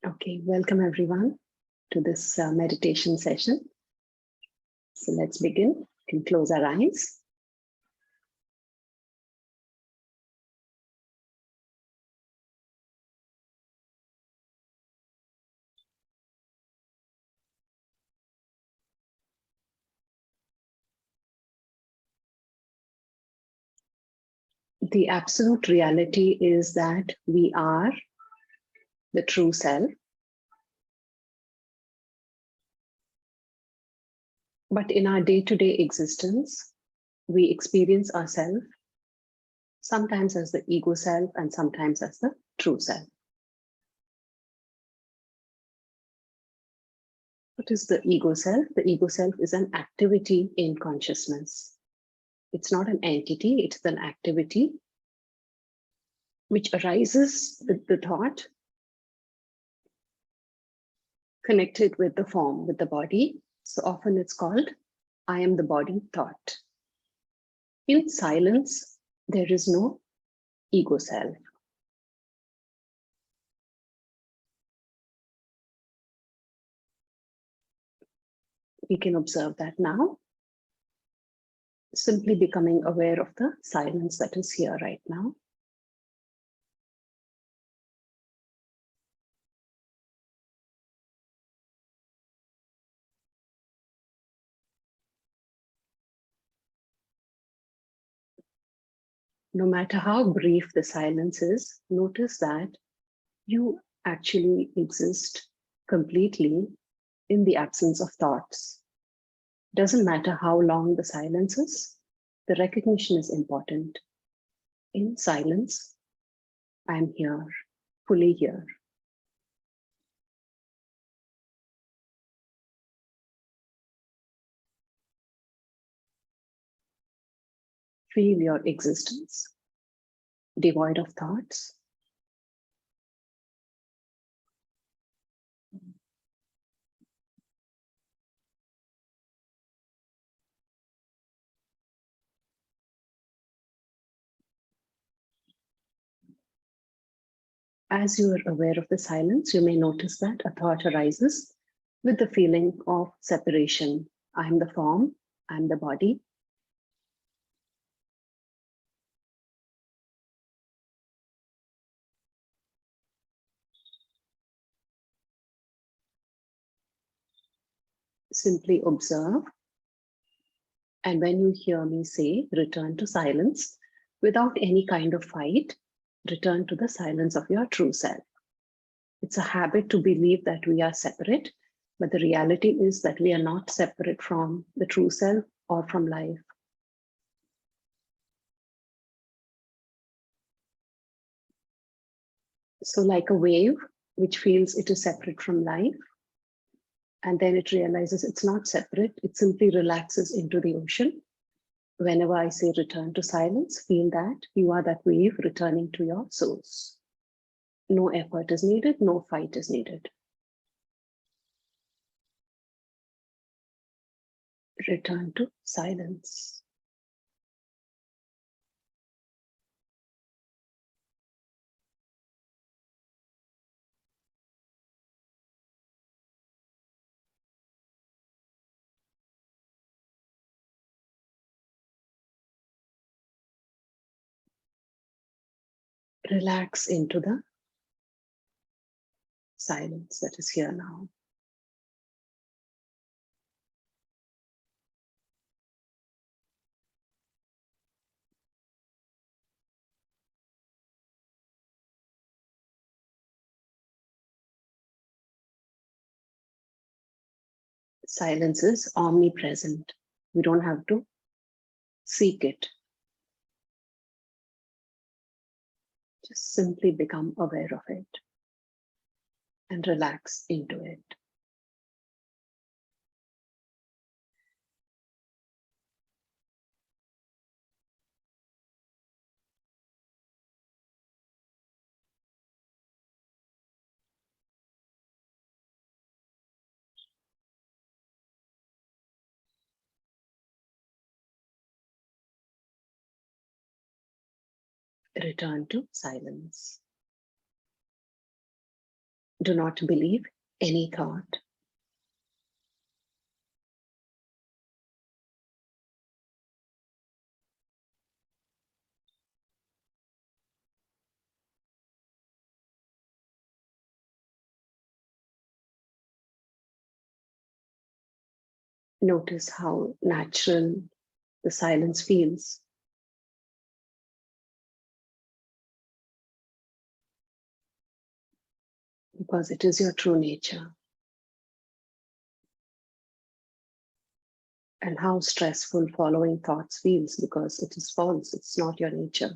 Okay, welcome everyone to this meditation session. So let's begin. We can close our eyes. The absolute reality is that we are the true self. But in our day-to-day existence, we experience ourselves sometimes as the ego self and sometimes as the true self. What is the ego self? The ego self is an activity in consciousness. It's not an entity, it's an activity which arises with the thought connected with the form, with the body. So often it's called, I am the body thought. In silence, there is no ego self. We can observe that now, simply becoming aware of the silence that is here right now. No matter how brief the silence is, notice that you actually exist completely in the absence of thoughts. Doesn't matter how long the silence is, the recognition is important. In silence, I'm here, fully here. Feel your existence, devoid of thoughts. As you are aware of the silence, you may notice that a thought arises with the feeling of separation. I'm the form, I'm the body. Simply observe. And when you hear me say, return to silence, without any kind of fight, return to the silence of your true self. It's a habit to believe that we are separate, but the reality is that we are not separate from the true self or from life. So like a wave, which feels it is separate from life, and then it realizes it's not separate, it simply relaxes into the ocean. Whenever I say return to silence, feel that you are that wave returning to your source. No effort is needed, no fight is needed. Return to silence. Relax into the silence that is here now. Silence is omnipresent. We don't have to seek it. Just simply become aware of it and relax into it. Return to silence. Do not believe any thought. Notice how natural the silence feels. Because it is your true nature. And how stressful following thoughts feels because it is false, it's not your nature.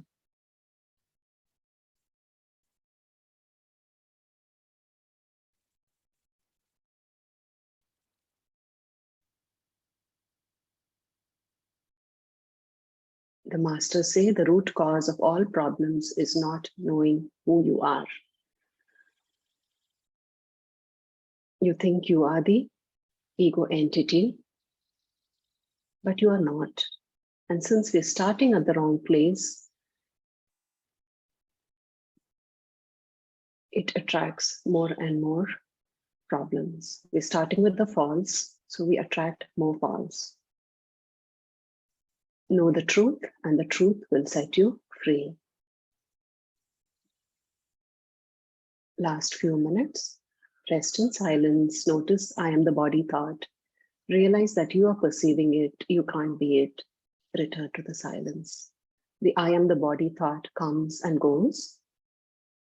The masters say the root cause of all problems is not knowing who you are. You think you are the ego entity, but you are not. And since we're starting at the wrong place, it attracts more and more problems. We're starting with the false, so we attract more false. Know the truth, and the truth will set you free. Last few minutes, rest in silence. Notice I am the body thought. Realize that you are perceiving it, you can't be it. Return to the silence. The I am the body thought comes and goes,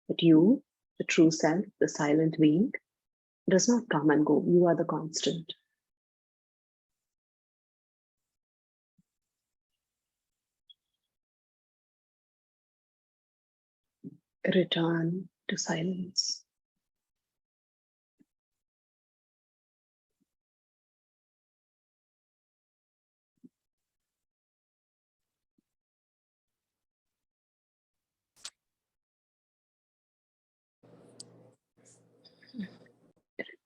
but you, the true self, the silent being, does not come and go. You are the constant. Return to silence.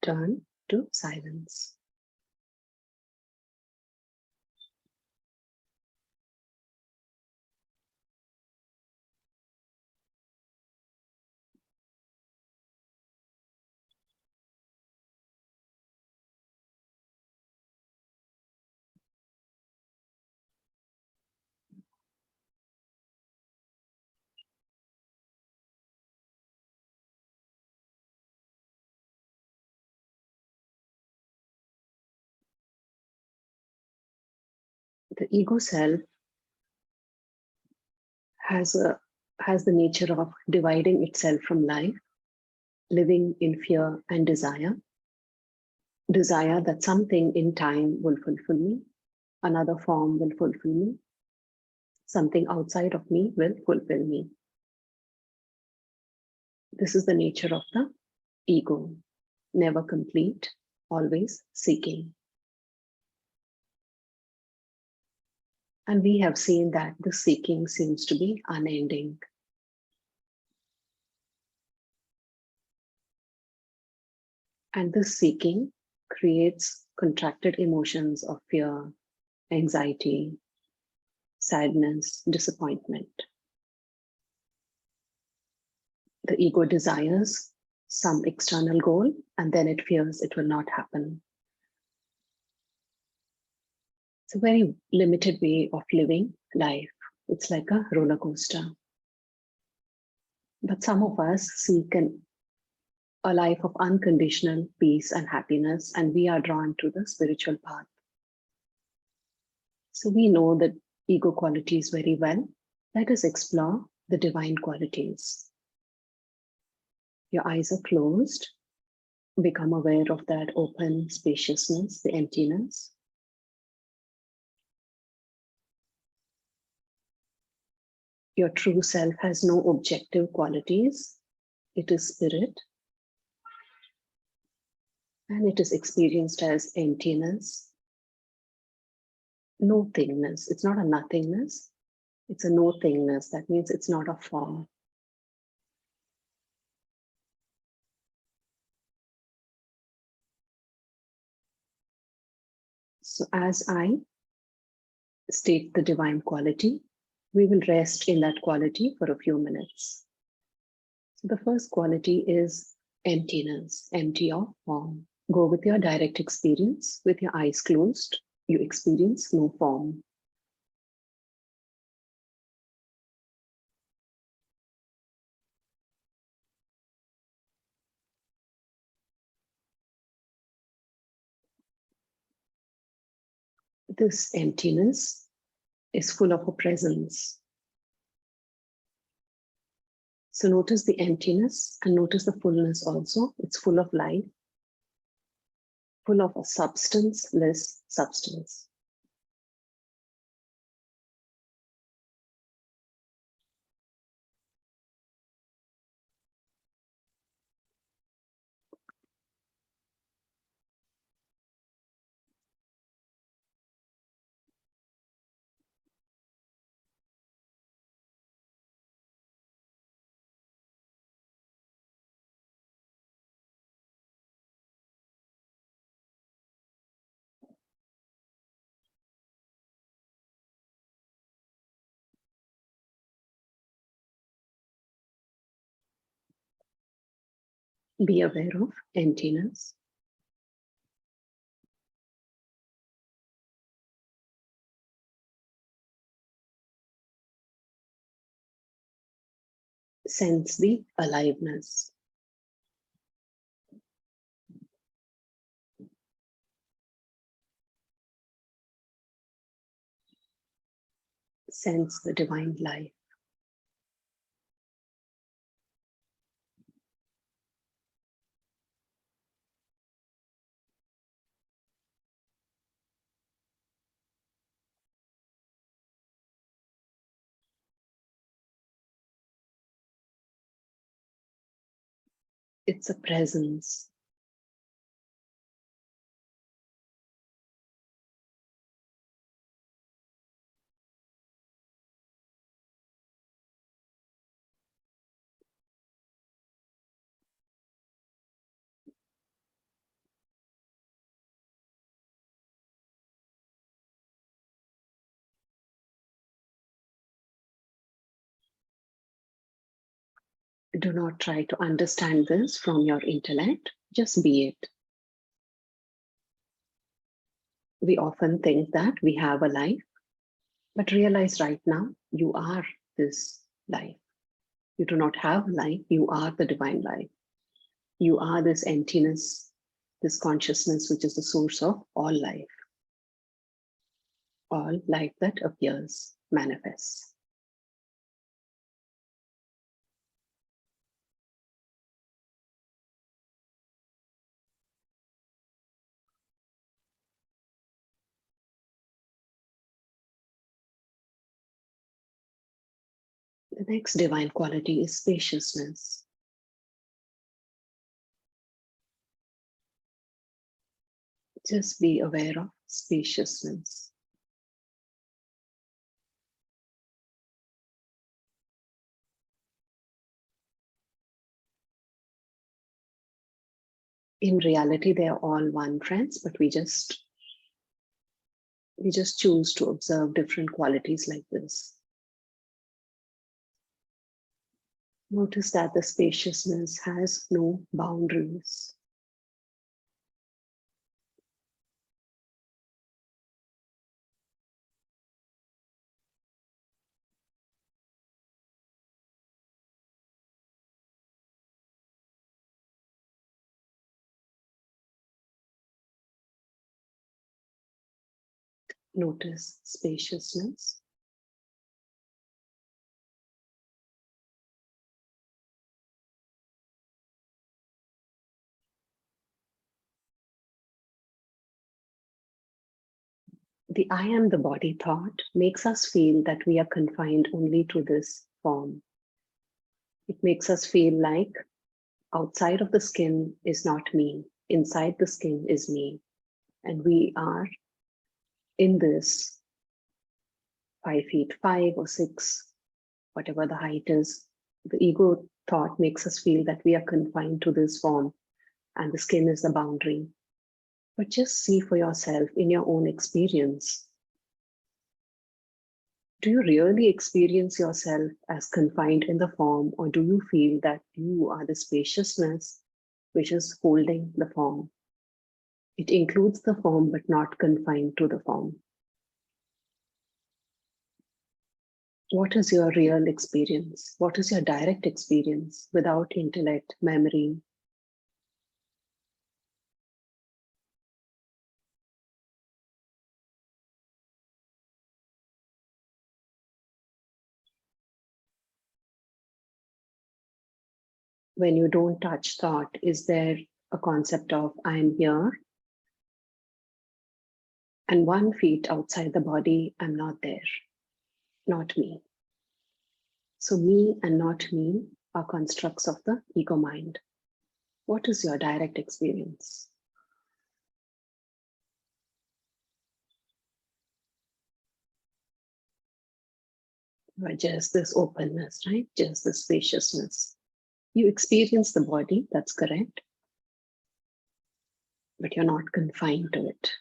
Return to silence. The ego self has the nature of dividing itself from life, living in fear and desire. Desire that something in time will fulfill me, another form will fulfill me, something outside of me will fulfill me. This is the nature of the ego, never complete, always seeking. And we have seen that the seeking seems to be unending. And this seeking creates contracted emotions of fear, anxiety, sadness, disappointment. The ego desires some external goal and then it fears it will not happen. It's a very limited way of living life. It's like a roller coaster. But some of us seek a life of unconditional peace and happiness, and we are drawn to the spiritual path. So we know the ego qualities very well. Let us explore the divine qualities. Your eyes are closed. Become aware of that open spaciousness, the emptiness. Your true self has no objective qualities. It is spirit. And it is experienced as emptiness, no-thingness. It's not a nothingness. It's a no-thingness. That means it's not a form. So as I state the divine quality, we will rest in that quality for a few minutes. So the first quality is Emptiness, empty of form. Go with your direct experience. With your eyes closed, you experience no form. This emptiness is full of a presence. So notice the emptiness and notice the fullness also. It's full of life, full of a substanceless substance. Be aware of emptiness. Sense the aliveness. Sense the divine life. It's a presence. Do not try to understand this from your intellect, just be it. We often think that we have a life, but realize right now you are this life. You do not have life, you are the divine life. You are this emptiness, this consciousness, which is the source of all life that appears, manifests. The next divine quality is spaciousness. Just be aware of spaciousness. In reality, they are all one, friends, but we just choose to observe different qualities like this. Notice that the spaciousness has no boundaries. Notice spaciousness. The I am the body thought makes us feel that we are confined only to this form. It makes us feel like outside of the skin is not me, inside the skin is me. And we are in this 5 feet 5 or 6, whatever the height is. The ego thought makes us feel that we are confined to this form and the skin is the boundary. But just see for yourself in your own experience. Do you really experience yourself as confined in the form, or do you feel that you are the spaciousness which is holding the form. It includes the form, but not confined to the form. What is your real experience? What is your direct experience without intellect, memory? When you don't touch thought, is there a concept of I am here and 1 feet outside the body, I'm not there, not me. So me and not me are constructs of the ego mind. What is your direct experience? Or just this openness, right? Just this spaciousness. You experience the body, that's correct, but you're not confined to it.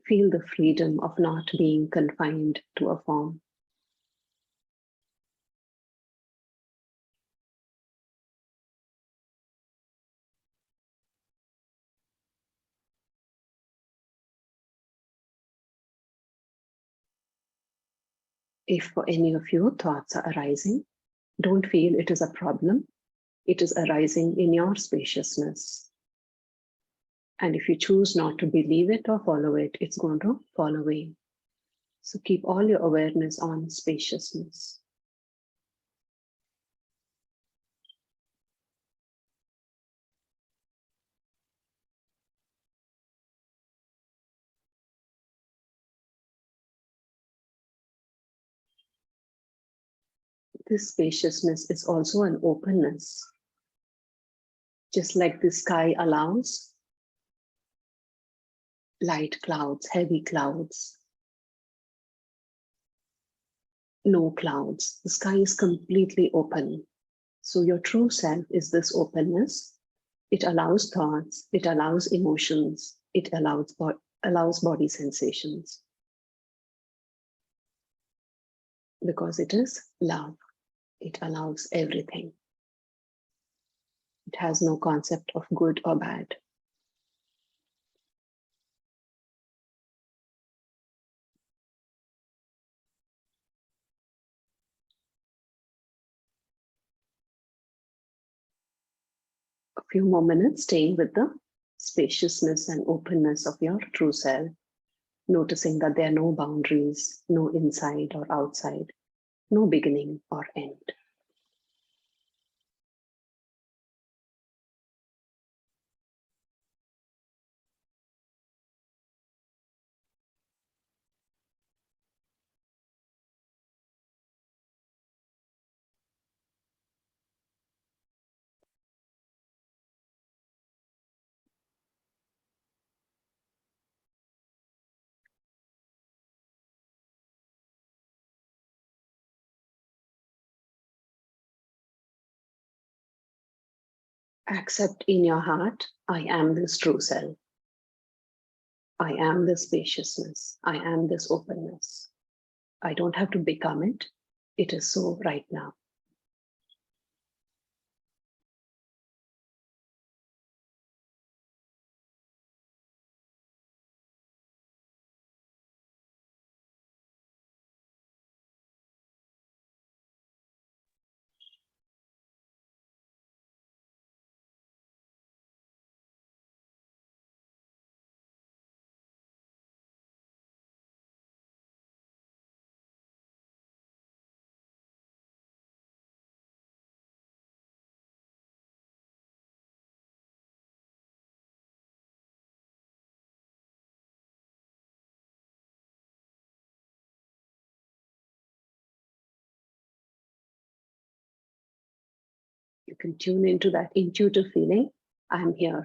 Feel the freedom of not being confined to a form. If for any of you thoughts are arising, don't feel it is a problem. It is arising in your spaciousness. And if you choose not to believe it or follow it, it's going to fall away. So keep all your awareness on spaciousness. This spaciousness is also an openness. Just like the sky allows light clouds, heavy clouds, no clouds. The sky is completely open. So your true self is this openness. It allows thoughts, it allows emotions, it allows body sensations. Because it is love. It allows everything. It has no concept of good or bad. A few more minutes staying with the spaciousness and openness of your true self, noticing that there are no boundaries, no inside or outside, no beginning or end. Accept in your heart, I am this true self. I am this spaciousness. I am this openness. I don't have to become it. It is so right now. You can tune into that intuitive feeling. I'm here.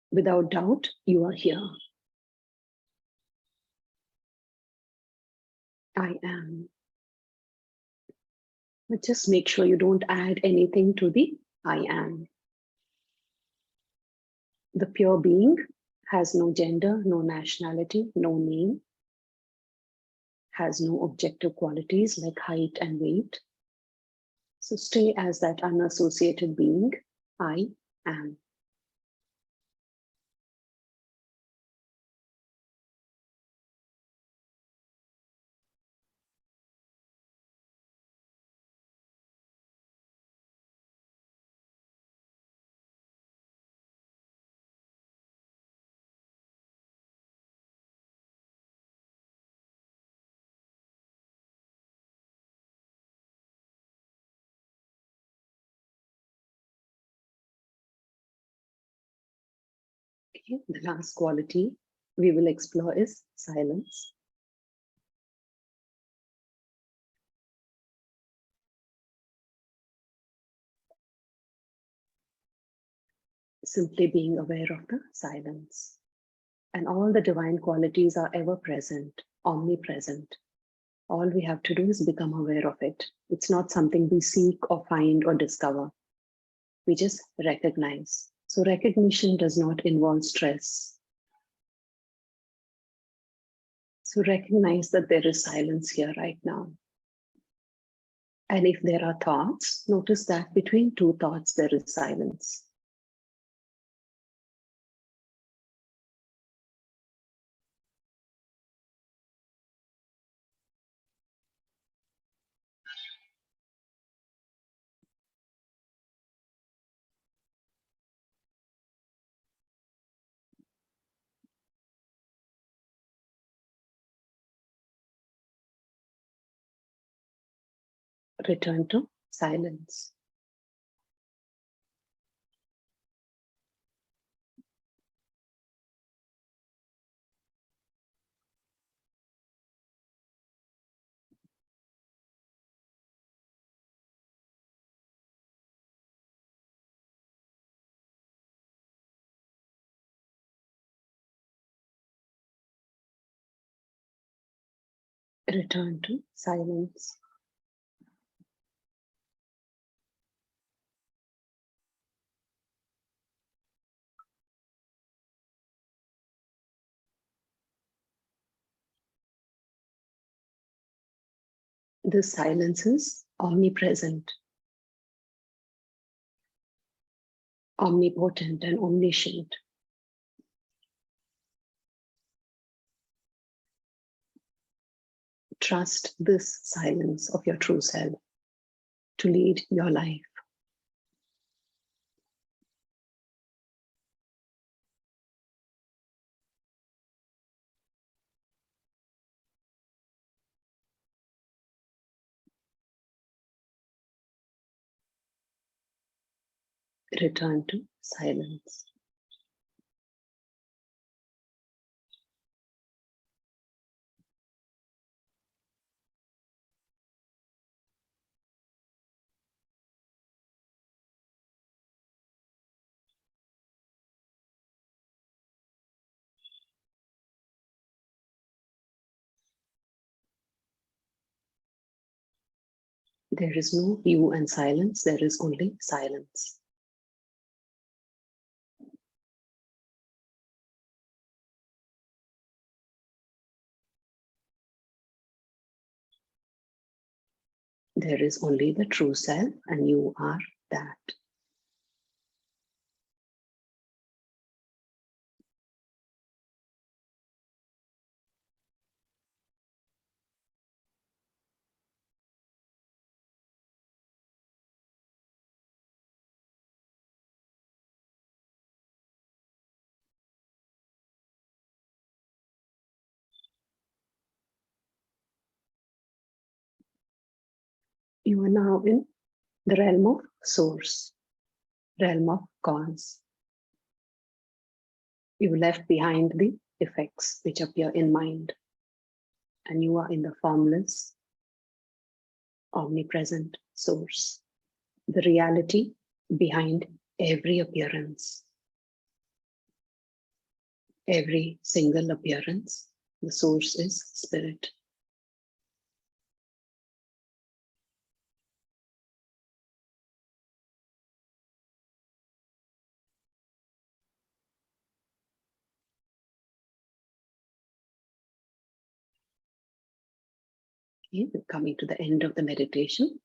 Without doubt, you are here. I am. But just make sure you don't add anything to the I am. The pure being has no gender, no nationality, no name, has no objective qualities like height and weight. So stay as that unassociated being, I am. Okay, the last quality we will explore is silence. Simply being aware of the silence. And all the divine qualities are ever present, omnipresent. All we have to do is become aware of it. It's not something we seek or find or discover. We just recognize. So recognition does not involve stress. So recognize that there is silence here right now. And if there are thoughts, notice that between two thoughts, there is silence. Return to silence. Return to silence. This silence is omnipresent, omnipotent, and omniscient. Trust this silence of your true self to lead your life. Return to silence. There is no you and silence, there is only silence. There is only the true self, and you are that. You are now in the realm of source, realm of cause. You left behind the effects which appear in mind, and you are in the formless, omnipresent source, the reality behind every appearance. Every single appearance, the source is spirit. Okay, we're coming to the end of the meditation.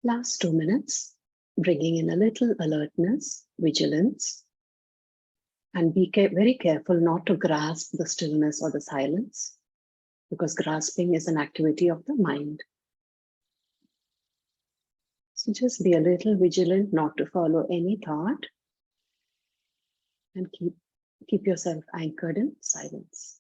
Last 2 minutes, bringing in a little alertness, vigilance, and be very careful not to grasp the stillness or the silence, because grasping is an activity of the mind. So just be a little vigilant not to follow any thought, and keep yourself anchored in silence.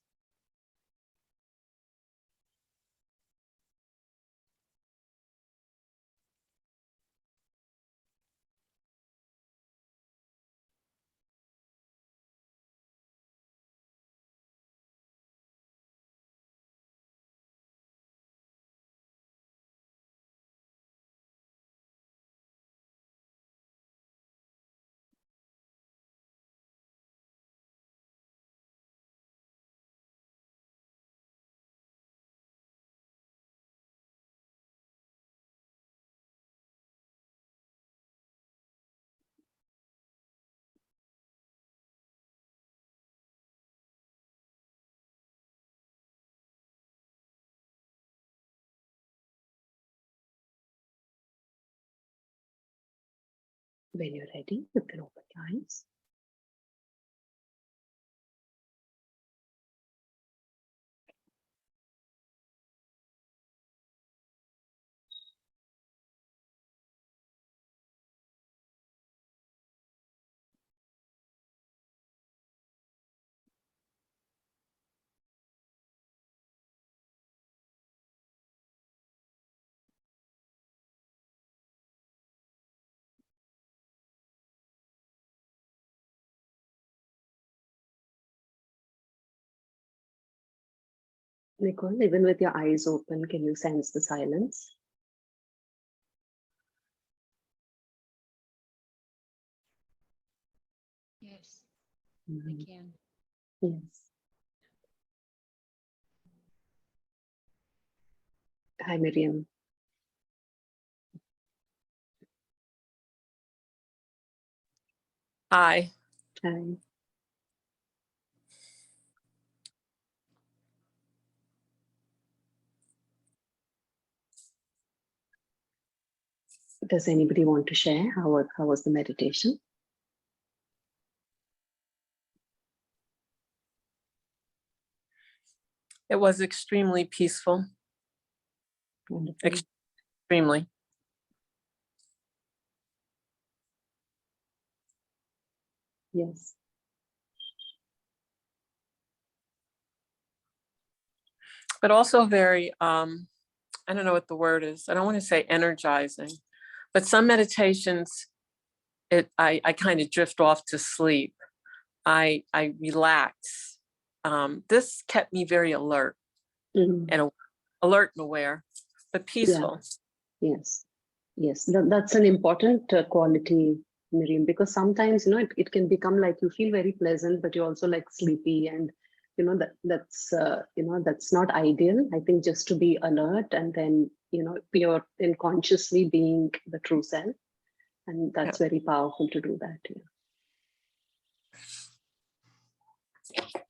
When you're ready, you can open your eyes. Nicole, even with your eyes open, can you sense the silence? Yes, Mm-hmm. I can. Yes. Hi, Miriam. Hi. Hi. Does anybody want to share how was the meditation? It was extremely peaceful. Wonderful. Extremely. Yes. But also very, I don't know what the word is. I don't want to say energizing, but some meditations, I kind of drift off to sleep. I relax. This kept me very alert and aware, but peaceful. Yeah. Yes. Yes. That's an important quality, Miriam, because sometimes, it can become like you feel very pleasant, but you're also like sleepy, and that's not ideal. I think just to be alert, and then you're in consciously being the true self, and that's very powerful to do that. Yeah.